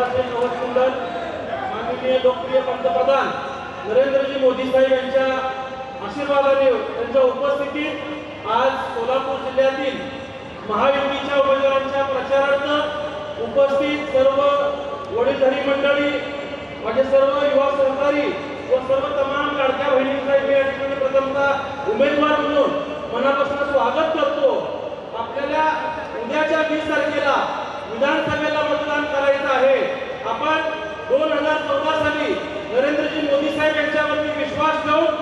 महाराष्ट्राचे नवकुंडल माननीय लोकप्रिय पंतप्रधान नरेंद्रजी मोदी साहेब यांच्या आशीर्वादाने त्यांच्या उपस्थितीत आज सोलापूर जिल्ह्यातील महायुतीच्या उमेदवारांच्या प्रचारार्थ उपस्थित सर्व वडीलधारी मंडळी, माझे सर्व युवा सहकारी व सर्व तमाम लाडक्या बहिणींचा मी या ठिकाणी प्रथमतः उमेदवार म्हणून मनापासून स्वागत करतो। आपल्याला उद्याच्या 20 तारखेला विधानसभेला मतदान करायचं आहे। आपण 2014 साली नरेंद्रजी मोदी साहेब यांच्यावरती विश्वास ठेवून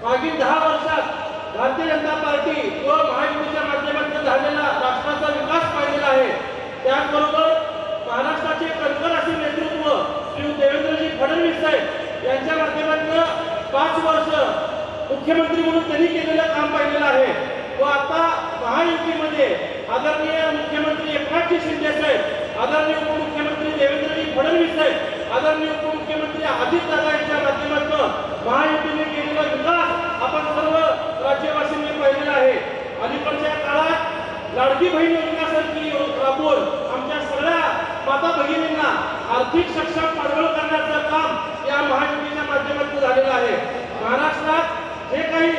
मागील 10 वर्षात भारतीय जनता पार्टी व महायुतीच्या माध्यमातून झालेला राष्ट्राचा विकास पाहिलेला आहे। त्याचबरोबर महाराष्ट्राचे कणखर असे नेतृत्व श्री देवेंद्रजी फडणवीस साहेब यांच्या माध्यमातून 5 वर्ष मुख्यमंत्री म्हणून त्यांनी केलेलं काम पाहिलेलं आहे व आता महायुतीमध्ये आदरणीय मुख्यमंत्री एकनाथजी शिंदे साहेब, आदरणीय उपमुख्यमंत्री देवेंद्रजी फडणवीस साहेब, आदरणीय उपमुख्यमंत्री अजितदादा यांच्या माध्यमातून महायुतीने केलेला विकास आपण सर्व राज्यवासींनी पाहिलेला आहे। अलीकडच्या काळात लाडकी बहीण योजनेसारखी राबवून आमच्या सगळ्या माता भगिनींना आर्थिक सक्षम पाठबळ करण्याचं काम या महायुतीच्या माध्यमातून झालेलं आहे। महाराष्ट्रात जे काही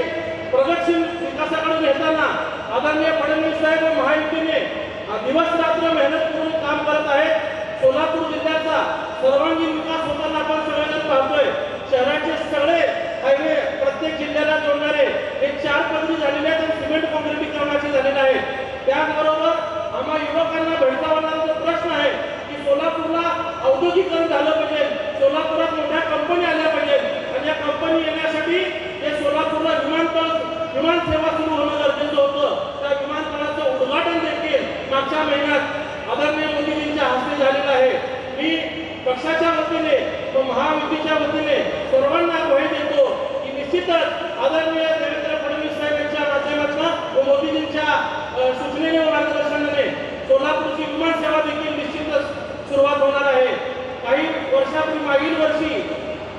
प्रगतशील विकासाकडे नेताना आदरणीय फडणवीस साहेब व महायुतीने दिवस रात्र मेहनत करून काम करत आहेत। सोलापूर जिल्ह्याचा सर्वांगीण विकास होताना आपण सगळेजण पाहतोय। शहराचे सगळे हायवे प्रत्येक जिल्ह्याला जोडणारे हे 4 पदरी झालेले आहेत आणि सिमेंट काँक्रिटीकरणाचे झालेले आहेत। त्याचबरोबर आम्हा युवकांना भेडसावणारा जो प्रश्न आहे की सोलापूरला औद्योगिकरण झालं पाहिजे, सोलापुरात मोठ्या कंपनी आल्या पाहिजेत आणि या कंपनी येण्यासाठी हे सोलापूरला विमान सेवा सुरू होणं गरजेचं होतं। त्या विमानतळाचं उद्घाटन देखील मागच्या महिन्यात आदरणीय मोदीजींच्या हस्ते झालेलं आहे। मी पक्षाच्या वतीने व महायुतीच्या वतीने सर्वांना ग्वाही देतो की निश्चितच आदरणीय देवेंद्र फडणवीस साहेब यांच्या माध्यमातून व मोदीजींच्या सूचनेने व मार्गदर्शनाने सोलापूरची विमान सेवा देखील निश्चितच सुरुवात होणार आहे। काही वर्षापूर्वी मागील वर्षी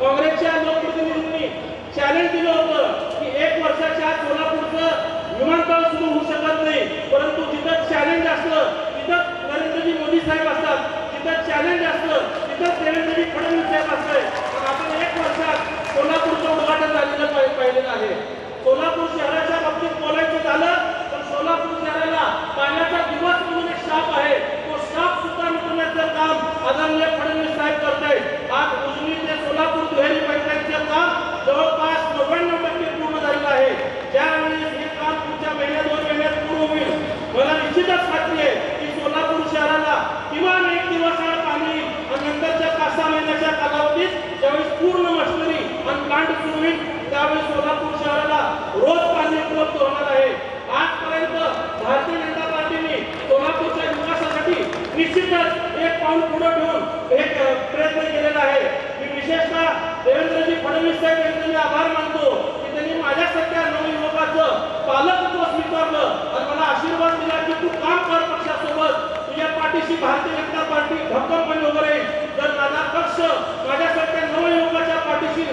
काँग्रेसच्या लोकप्रतिनिधींनी चॅलेंज दिलं होतं की 1 वर्षाच्या आत सोलापूरचं विमानतळ सुरू होऊ शकत नाही, परंतु जिथं चॅलेंज असतं तिथं नरेंद्रजी मोदी साहेब असतात, जिथं चॅलेंज असतं तिथं देवेंद्रजी फडणवीस साहेब असते। पण आपण 1 वर्षात सोलापूरचं उद्घाटन झालेलं पाहिलेलं आहे। सोलापूर शहराच्या बाबतीत बोलायचं झालं तर सोलापूर शहराला पाण्याचा दिवस म्हणून एक शाप आहे, तो शाप सुद्धा मिटवण्याचं काम आदरणीय फडणवीस साहेब करतायत। आज उजनी ते सोलापूर दुहेरी पाईपलाईनचं काम जवळपास 99% पूर्ण झालेलं आहे। ज्यावेळी हे काम पुढच्या महिन्यात 2 महिन्यात पूर्ण होईल, मला निश्चितच खात्री आहे की सोलापूर शहराला किमान 1 दिवस पाणी आणि नंतरच्या 5-6 महिन्याच्या कालावधीत ज्यावेळी पूर्ण मशिनरी आणि प्लांट सुरू होईल त्यावेळी सोलापूर शहराला रोज पाणी उपलब्ध होणार आहे। आजपर्यंत भारतीय जनता पार्टीने सोलापूरच्या विकासासाठी निश्चितच एक पाऊल पुढे ठेवून एक प्रयत्न केलेला आहे। मी विशेषतः देवेंद्रजी फडणवीस साहेब यांचे आभार मानतो की त्यांनी माझ्यासारख्या नवयुवकाचं पालकत्व स्वीकारलं आणि मला आशीर्वाद दिला की तू काम कर पक्षासोबत, तुझ्या पाठीशी भारतीय जनता पार्टी भक्कमपणे उभं राहील। जर माझा पक्ष माझ्यासारख्या नवयुवकाच्या पाठीशी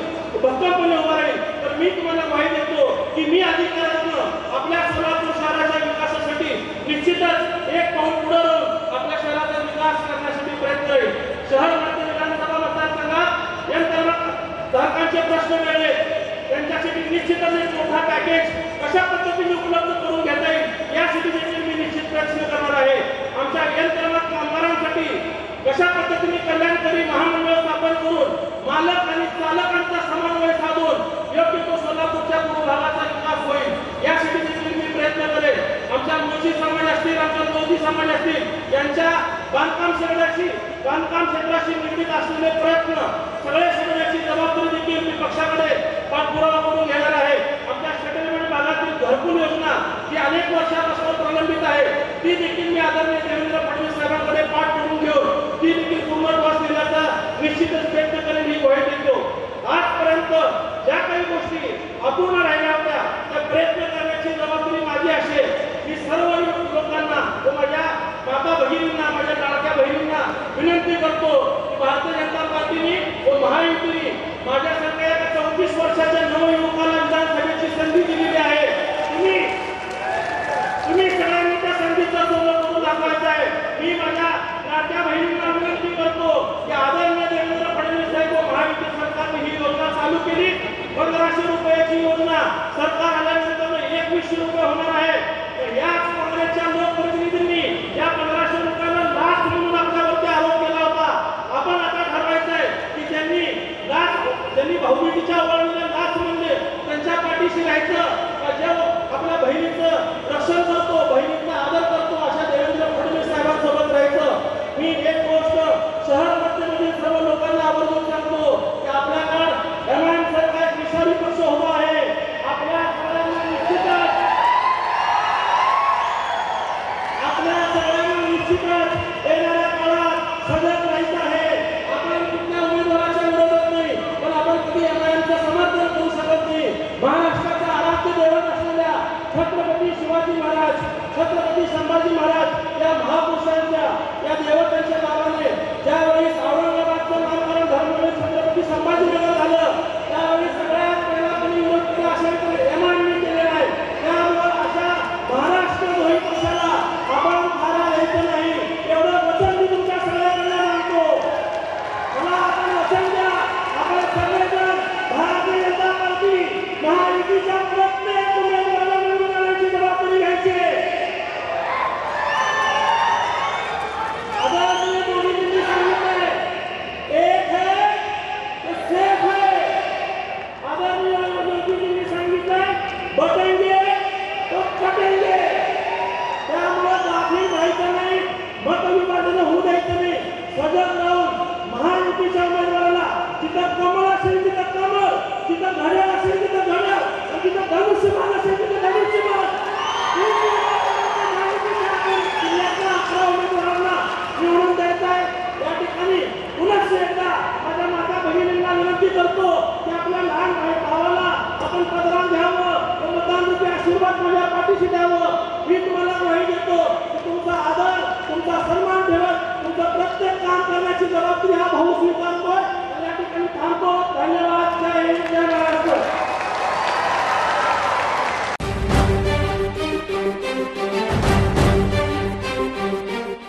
भक्कमपणे उभा राहील तर मी तुम्हाला माहिती देतो की मी अधिकारातून आपल्या सोलापूर शहराच्या विकासासाठी निश्चितच एक पाऊल पुढे राहून आपल्या शहराचा विकास करण्यासाठी प्रयत्न करेल। शहर मध्य विधानसभा मतदारसंघात धारकांचे प्रश्न वेगळे, त्यांच्यासाठी निश्चितच एक मोठा पॅकेज कशा पद्धतीने उपलब्ध करून घेता येईल यासाठी देखील मी निश्चित प्रयत्न करणार आहे। आमच्या यंत्रणात कामगारांसाठी कशा पद्धतीने कल्याणकारी महामंडळ स्थापन करून मालक आणि चालकांचा समन्वय साधून योग्य तो सोलापूरच्या पूर्व भागाचा विकास होईल यासाठी देखील मी प्रयत्न करेन। आमच्या मुळशी समाज असतील, आमच्या मोदी समाज असतील यांच्या बांधकाम क्षेत्राशी निगडीत असलेले प्रयत्न सगळे सोडण्याची जबाबदारी देखील मी पक्षाकडे पाठपुरावा करून घेणार आहे। आमच्या सेटलमेंट भागातील घरकुल योजना जी अनेक वर्षापासून प्रलंबित आहे ती देखील मी आदरणीय देवेंद्र फडणवीस साहेबांकडे पाठ करून घेऊन ती देखील पूर्णत्वास नेण्याचा निश्चितच प्रयत्न करेन ही ग्वाही देतो। आजपर्यंत ज्या काही गोष्टी अपूर्ण राहिल्या होत्या त्या प्रयत्न करण्याची जबाबदारी माझी असेल। मी सर्व लोकांना व माझ्या माता भगिनींना, माझ्या लाडक्या बहिणींना विनंती करतो की भारतीय जनता पार्टीने व महायुतीने माझ्यासारख्या 34 वर्षाच्या नवयुवकाला विधानसभेची संधी दिलेली आहे। तुम्ही सगळ्यांनी त्या संधीचा सोबत करून दाखवायचा आहे। मी माझ्या लाडक्या बहिणींना विनंती करतो लाडकी योजना सरकार आल्यानंतर 2100 रुपये होणार आहे. तर याच काँग्रेसच्या लोकप्रतिनिधींनी या 1500 रुपयाला लाच म्हणून आपल्यावरती आरोप केला होता. आपण आता ठरवायचंय की त्यांनी भाऊबीजीच्या ओवाळणीला लाच म्हणले त्यांच्या पाठीशी राहायचं का जे आपल्या बहिणीचं रक्षण करतो, बहिणीचा आदर करतो अशा देवेंद्र फडणवीस साहेबांसोबत राहायचं. मी एक गोष्ट शहर मध्यमधील सर्व लोकांना आवर्जून सांगतो की आपल्याकडे एमआयएम सारखा एक विषारी पक्ष उभा आहे. आपल्या सगळ्यांना निश्चितच येणाऱ्या काळात सजग राहायचं आहे. आपण कुठल्या उमेदवाराच्या विरोधात नाही, पण आपण कधी एमआयएमचं समर्थन करू शकत नाही. महाराष्ट्राच्या आराध्य दैवत असलेल्या छत्रपती शिवाजी महाराज, छत्रपती संभाजी महाराज या महापुरुषांच्या या देवतांच्या नावाने ज्यावेळेस औरंगाबादचं नामकरण धर्मवीर छत्रपती संभाजीनगर झालं त्यावेळी सगळ्यात पहिला कोणी विरोध केला असेल तर एमआयएमने केलेला आहे. त्यामुळे अशा महाराष्ट्र द्रोही पक्षाला आपण थारा द्यायचं नाही एवढं वचन मी तुमच्या सगळ्यांना मागतो. मला आपण वचन द्या, आपण सगळेजण भारतीय जनता पार्टी महायुतीच्या प्रत्येक उमेदवाराला निवडून आणण्याची जबाबदारी घ्यायची आहे. आदरणीय मोदीजींनी सांगितलंय एक है तो सेफ है. आदरणीय मोदीजींनी सांगितलंय बटेंगे तो कटेंगे. त्यामुळे दाखल व्हायचं नाही, मतविभाजन होऊ द्यायचं नाही. सजग राहून महायुतीच्या उमेदवाराला जिथं कमळ असेल तिथं कमळ, जिथं घड्याळ असेल तिथं घड्याळ, जिथं धनुष्यबाण